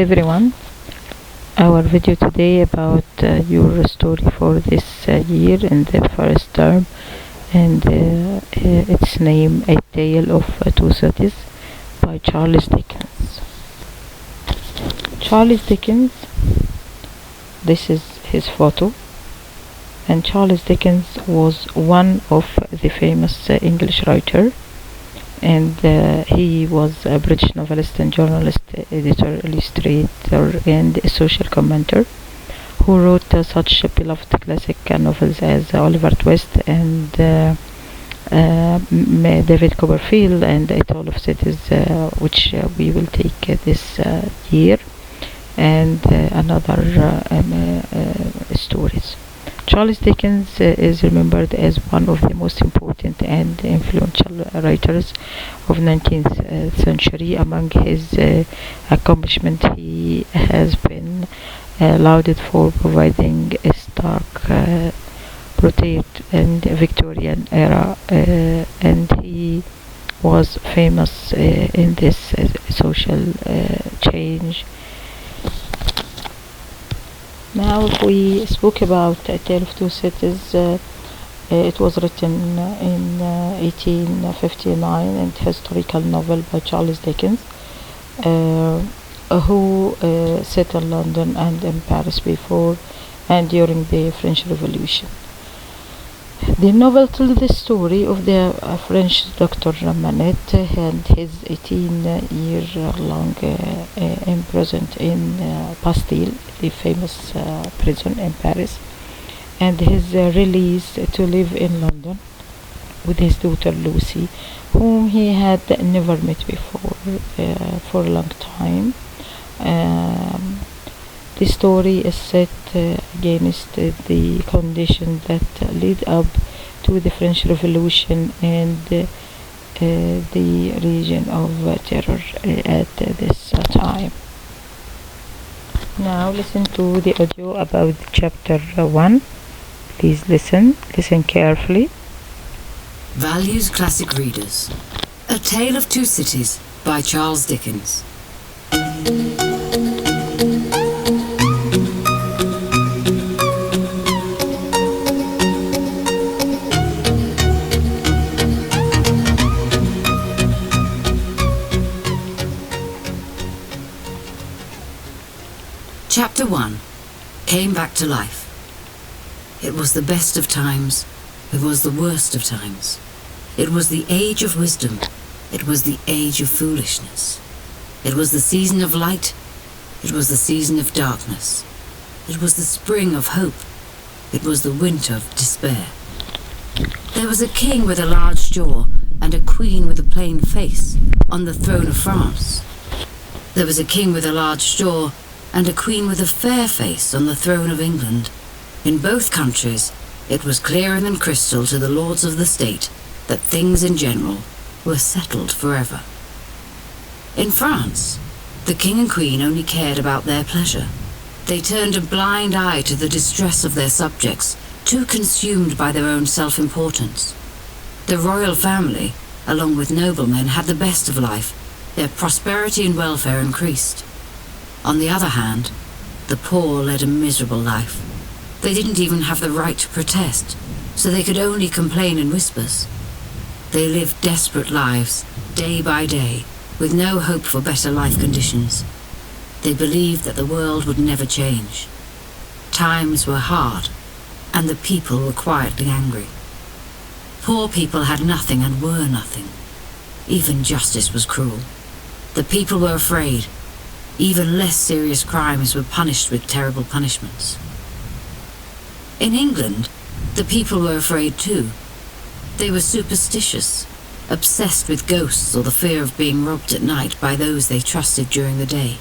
Everyone, our video today about your story for this year in the first term, and its name A Tale of Two Cities by Charles Dickens. Charles Dickens, this is his photo, and Charles Dickens was one of the famous English writer, and he was a British novelist and journalist, editor, illustrator, and a social commentator who wrote such beloved classic novels as Oliver Twist and David Copperfield and A Tale of Cities, which we will take this year, and another stories. Charles Dickens is remembered as one of the most important and influential writers of 19th century. Among his accomplishments, he has been lauded for providing a stark portrait in the Victorian era, and he was famous in this social change. Now, if we spoke about A Tale of Two Cities, it was written in 1859 and historical novel by Charles Dickens, who set in London and in Paris before and during the French Revolution. The novel tells the story of the French Dr. Manet and his 18-year-long imprisonment in Bastille, the famous prison in Paris, and his release to live in London with his daughter Lucy, whom he had never met before for a long time. The story is set against the conditions that lead up to the French Revolution and the region of terror at this time. Now listen to the audio about chapter 1. Please listen carefully. Values Classic Readers. A Tale of Two Cities by Charles Dickens. Chapter 1. Came Back to Life. It was the best of times. It was the worst of times. It was the age of wisdom. It was the age of foolishness. It was the season of light. It was the season of darkness. It was the spring of hope. It was the winter of despair. There was a king with a large jaw and a queen with a plain face on the throne of France. There was a king with a large jaw and a queen with a fair face on the throne of England. In both countries, it was clearer than crystal to the lords of the state that things in general were settled forever. In France, the king and queen only cared about their pleasure. They turned a blind eye to the distress of their subjects, too consumed by their own self-importance. The royal family, along with noblemen, had the best of life. Their prosperity and welfare increased. On the other hand, the poor led a miserable life. They didn't even have the right to protest, so they could only complain in whispers. They lived desperate lives, day by day, with no hope for better life conditions. They believed that the world would never change. Times were hard, and the people were quietly angry. Poor people had nothing and were nothing. Even justice was cruel. The people were afraid. Even less serious crimes were punished with terrible punishments. In England, the people were afraid too. They were superstitious, obsessed with ghosts or the fear of being robbed at night by those they trusted during the day.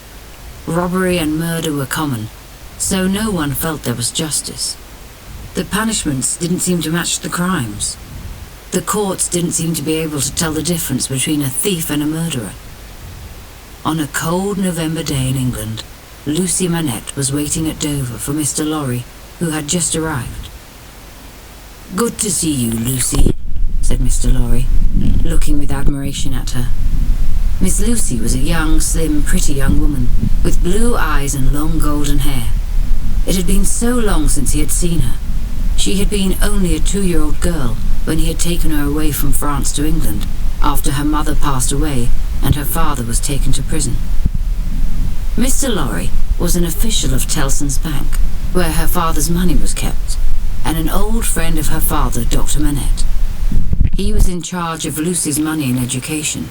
Robbery and murder were common, so no one felt there was justice. The punishments didn't seem to match the crimes. The courts didn't seem to be able to tell the difference between a thief and a murderer. On a cold November day in England, Lucy Manette was waiting at Dover for Mr. Lorry, who had just arrived. "Good to see you, Lucy," said Mr. Lorry, looking with admiration at her. Miss Lucy was a young, slim, pretty young woman, with blue eyes and long golden hair. It had been so long since he had seen her. She had been only a 2-year-old girl when he had taken her away from France to England, after her mother passed away and her father was taken to prison. Mr. Lorry was an official of Tellson's Bank, where her father's money was kept, and an old friend of her father, Dr. Manette. He was in charge of Lucy's money and education.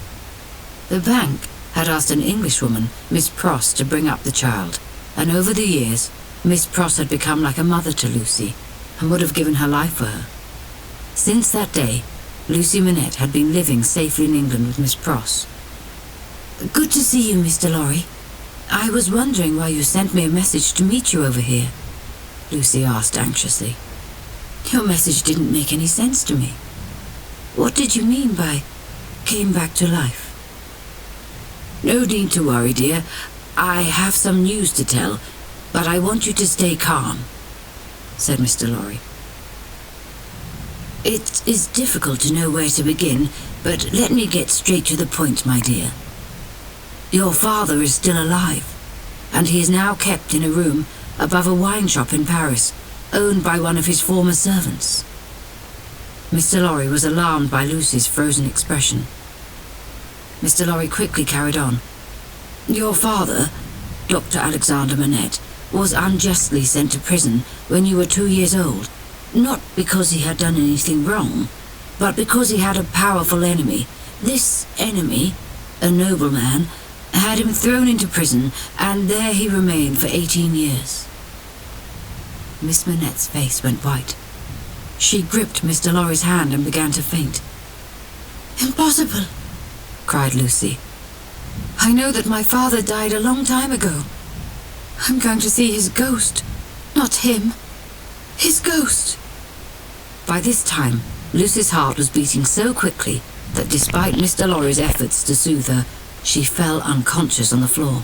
The bank had asked an Englishwoman, Miss Pross, to bring up the child, and over the years, Miss Pross had become like a mother to Lucy, and would have given her life for her. Since that day, Lucy Manette had been living safely in England with Miss Pross. "Good to see you, Mr. Lorry. I was wondering why you sent me a message to meet you over here," Lucy asked anxiously. "Your message didn't make any sense to me. What did you mean by came back to life?" "No need to worry, dear. I have some news to tell, but I want you to stay calm," said Mr. Lorry. "It is difficult to know where to begin, but let me get straight to the point, my dear. Your father is still alive, and he is now kept in a room above a wine shop in Paris, owned by one of his former servants." Mr. Lorry was alarmed by Lucy's frozen expression. Mr. Lorry quickly carried on. "Your father, Dr. Alexander Manette, was unjustly sent to prison when you were 2 years old, not because he had done anything wrong, but because he had a powerful enemy. This enemy, a nobleman, had him thrown into prison, and there he remained for 18 years. Miss Manette's face went white. She gripped Mr. Lorry's hand and began to faint. "Impossible!" cried Lucy. "I know that my father died a long time ago. I'm going to see his ghost. Not him. His ghost." By this time, Lucy's heart was beating so quickly that despite Mr. Lorry's efforts to soothe her, she fell unconscious on the floor.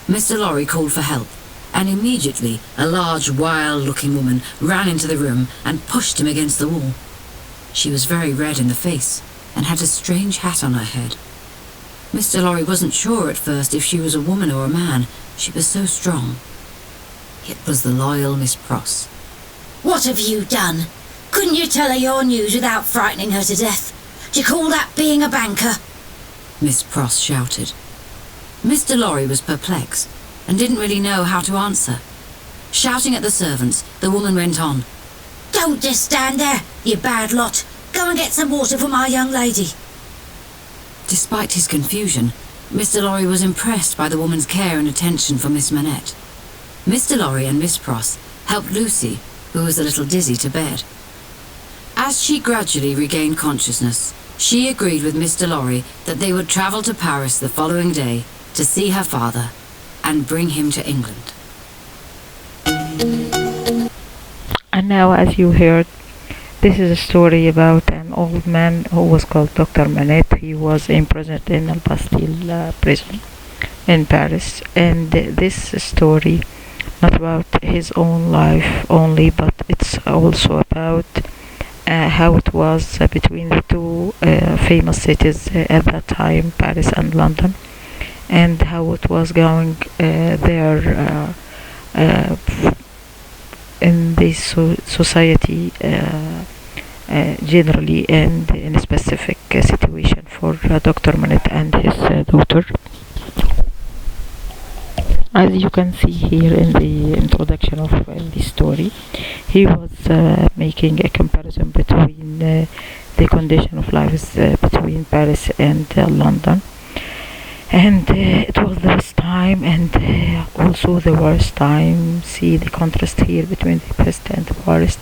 Mr. Lorry called for help, and immediately a large, wild-looking woman ran into the room and pushed him against the wall. She was very red in the face and had a strange hat on her head. Mr. Lorry wasn't sure at first if she was a woman or a man. She was so strong. It was the loyal Miss Pross. "What have you done? Couldn't you tell her your news without frightening her to death? Do you call that being a banker?" Miss Pross shouted. Mr. Lorry was perplexed and didn't really know how to answer. Shouting at the servants, the woman went on. "Don't just stand there, you bad lot. Go and get some water for my young lady." Despite his confusion, Mr. Lorry was impressed by the woman's care and attention for Miss Manette. Mr. Lorry and Miss Pross helped Lucy, who was a little dizzy, to bed. As she gradually regained consciousness, she agreed with Mr. Lorry that they would travel to Paris the following day to see her father and bring him to England. And now, as you heard, this is a story about an old man who was called Dr. Manette. He was imprisoned in the Bastille prison in Paris, and this story not about his own life only, but it's also about how it was between the two famous cities at that time, Paris and London, and how it was going there in this society generally, and in a specific situation for Dr. Manette and his daughter. As you can see here in the introduction of the story, he was making a comparison between the condition of life between Paris and London, and it was the best time and also the worst time. See the contrast here between the best and the worst,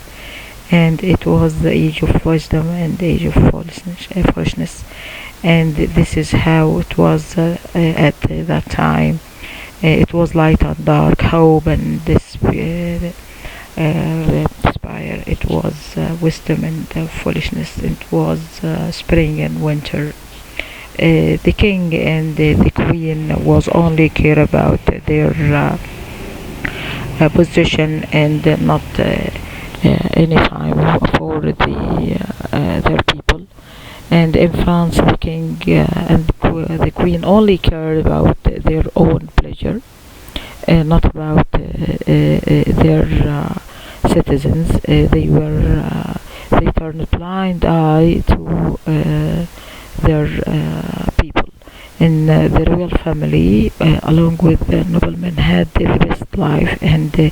and it was the age of wisdom and the age of foolishness, and this is how it was at that time. It was light and dark, hope and despair. It was wisdom and foolishness. It was spring and winter. The king and the queen was only care about their position and not any time for their people. And in France, the king and the queen only cared about their own pleasure, not about their citizens. They turned a blind eye to their people. In the royal family, along with the noblemen, had the best life, and the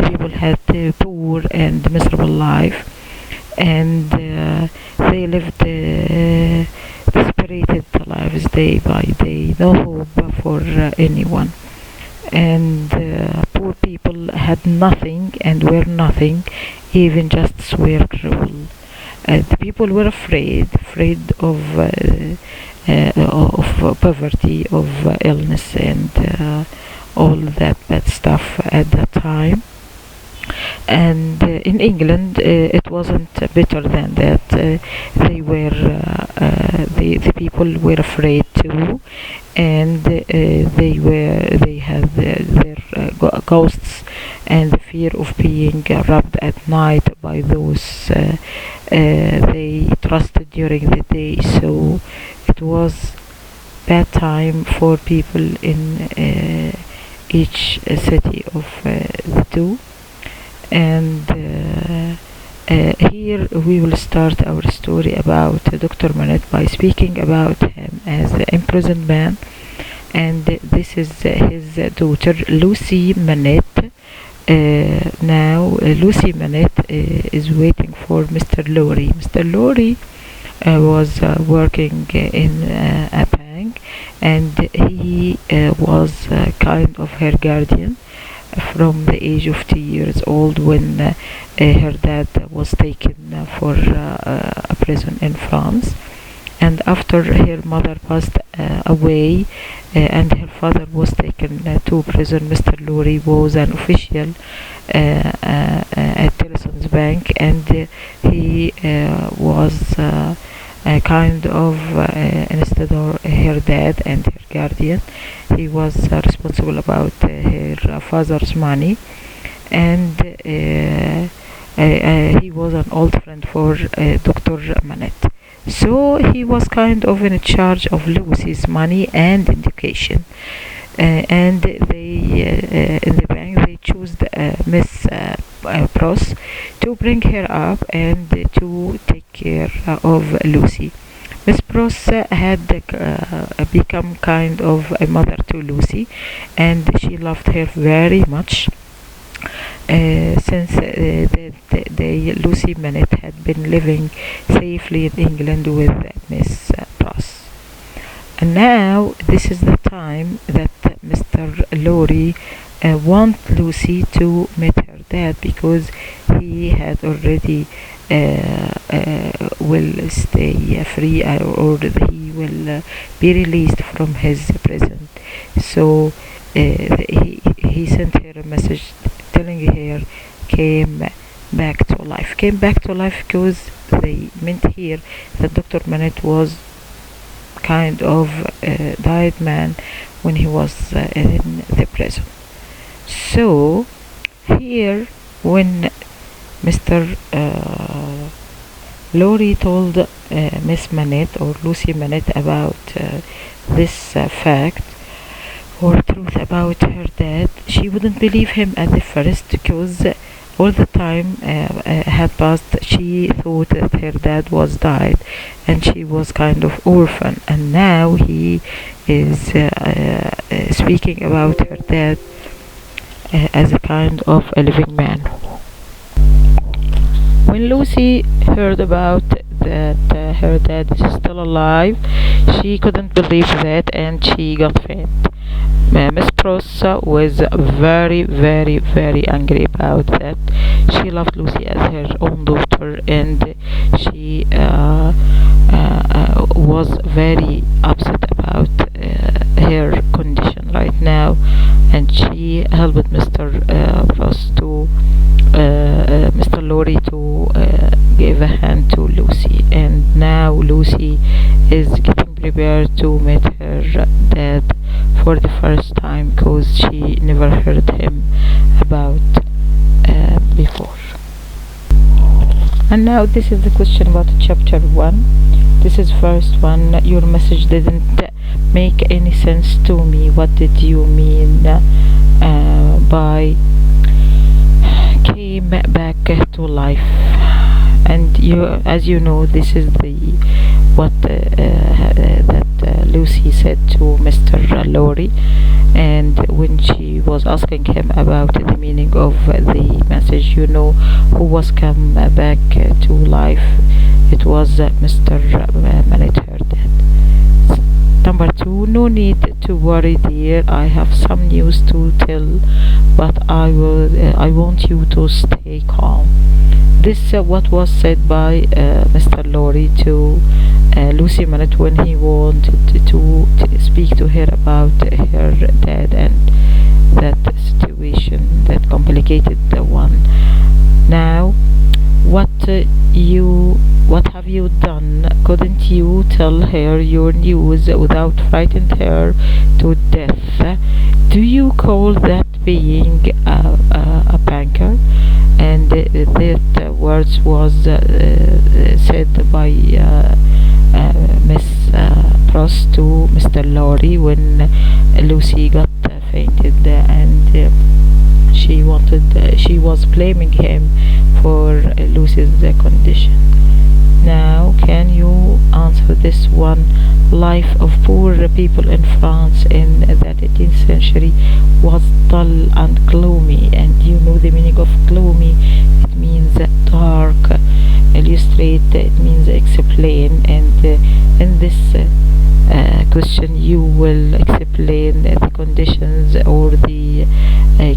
people had the poor and miserable life, and they lived desperate lives day by day, no hope for anyone. And poor people had nothing and were nothing, even just were cruel. The people were afraid of poverty, of illness, and all that bad stuff at that time. And in England, it wasn't better than that. The people were afraid too, and they had their ghosts and the fear of being robbed at night by those they trusted during the day. So it was bad time for people in each city of the two. And here we will start our story about Dr. Manette by speaking about him as an imprisoned man. And this is his daughter, Lucy Manette. Now Lucy Manette is waiting for Mr. Lorry. Mr. Lorry was working in a bank, and he was kind of her guardian from the age of 2 years old when her dad was taken for a prison in France. And after her mother passed away and her father was taken to prison, Mr. Lorry was an official at Tellson's Bank, and he was kind of instead of her dad and her guardian, he was responsible about her father's money. And he was an old friend for Dr. Manette. So he was kind of in charge of Lucy's money and education. And they in the bank they chose Miss Pross to bring her up and to take care of Lucy. Miss Pross had become kind of a mother to Lucy, and she loved her very much. Since Lucy Manette had been living safely in England with Miss Pross. And now this is the time that Mr. Lorry want Lucy to meet her dad, because he had already will stay free, or he will be released from his prison. So he sent her a message telling her came back to life because they meant here that Dr. Manette was kind of died man when he was in the prison. So here when Mr. Lorry told Miss Manette or Lucy Manette about this fact or truth about her dad, she wouldn't believe him at the first, because all the time had passed. She thought that her dad was died and she was kind of orphan, and now he is speaking about her dad as a kind of a living man. When Lucy heard about that her dad is still alive, she couldn't believe that, and she got faint. Miss Pross was very, very, very angry about that. She loved Lucy as her own daughter, and she was very upset about her condition right now, and she helped Mr. Pross to Mr. Lorry to give a hand to Lucy. And now Lucy is getting prepared to meet her dad for the first time, because she never heard him about before. And now this is the question about chapter 1. This is first one. Your message didn't make any sense to me. What did you mean by came back to life? And you, as you know, this is the what that Lucy said to Mr. Lorry, and when she was asking him about the meaning of the message, you know who was come back to life. It was Mr. Mallet, her dad. Number two, no need to worry, dear. I have some news to tell, but I want you to stay calm. This what was said by Mr. Lorry to Lucy Mallet when he wanted to speak to her about her dad and that situation, that complicated one. Now, what have you done? Couldn't you tell her your news without frightening her to death? Do you call that being a banker? And that words was said by Miss Pross to Mr. Lorry when Lucy got fainted, and she was blaming him for Lucy's condition. Now, can you answer this one? Life of poor people in France in the 18th century was dull and gloomy, and you know the meaning of gloomy. It means dark. Illustrate, it means explain, and in this question you will explain the conditions or the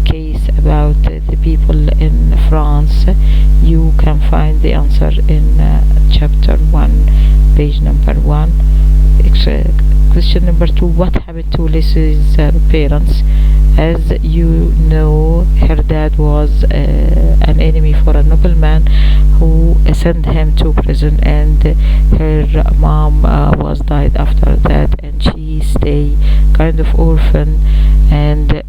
case about the people in France. You can find the answer in chapter 1, page number 1. Question number 2, what happened to Lucy's parents? As you know, her dad was an enemy for a nobleman who sent him to prison, and her mom was died after that, and she stayed kind of orphan, and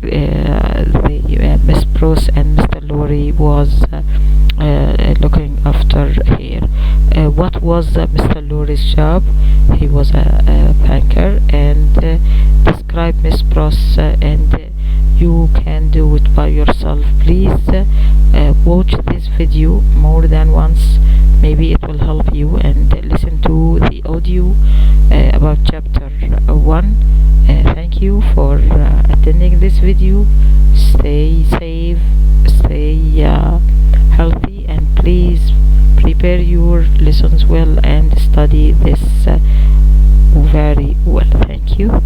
Miss Pross and Mr. Lorry was looking after her. What was Mr. Lorry's job? He was a banker, and describe Miss Pross, and you can do it by yourself. Please watch this video more than once. Maybe it will help you, and listen to the audio about chapter 1. Thank you for attending this video. Stay safe, stay healthy, and please prepare your lessons well and study this very well. Thank you.